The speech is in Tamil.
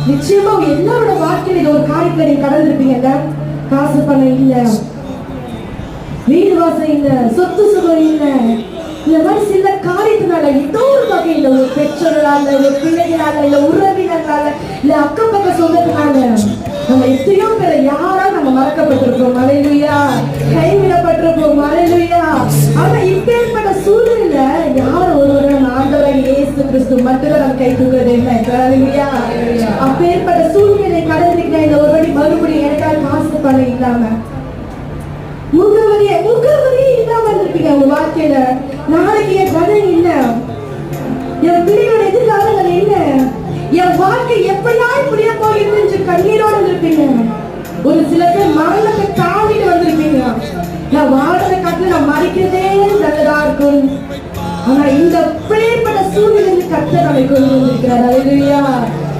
நிச்சயமா எல்லாரோட வாழ்க்கையில இது ஒரு காரியத்தை நீங்க கடந்திருப்பீங்க. காசு பணம் இல்ல, வீடு வாசல் இல்ல, சொத்து சுகம் இல்ல, இந்த மாதிரி சில காரியத்தினால ஏதோ ஒரு வகையில ஒரு பெற்றோர்களால, ஒரு பிள்ளைகளால, இல்ல உறவினர்களால, இல்ல அக்கம் பக்க சொந்தத்தினால நம்ம எத்தனையோ பேரை யாரா நம்ம மறக்கப்பட்டிருப்போம். அல்லேலூயா. கைவிடப்பட்டிருப்போம். அல்லேலூயா. ஆனா இப்பேற்பட்ட சூழ்நிலையில யார் ஒருவரை ஆண்டவராகிய இயேசு கிறிஸ்து மட்டும் நம்ம கை தூக்குறது என்ன? அல்லேலூயா. அப்பேற்பட்ட சூழ்நிலை கடந்திருக்கிற இந்த ஒரு வழி மறுபடியும் எனக்காக காசு பணம் இல்லாம முகவரியே இல்லாம இருந்திருப்பீங்க உங்க வாழ்க்கையில. நாளைக்கு என் கடன் இல்ல, என் பிள்ளையோட எதிர்காலங்கள் என்ன, என் வாழ்க்கை எப்படியா இப்படியா போயிருந்து கண்ணீரோட இருப்பீங்க. ஒரு சில பேர் மரணத்தை தாண்டிட்டு வந்திருப்பீங்க. நான் வாழ்றதை காட்டு நான் மறிக்கிறதே நல்லதா இருக்கும். ஆனா இந்த பிள்ளைப்பட்ட சூழ்நிலை கர்த்தர் நம்மை கொண்டு வந்திருக்கிறார். அல்லேலூயா.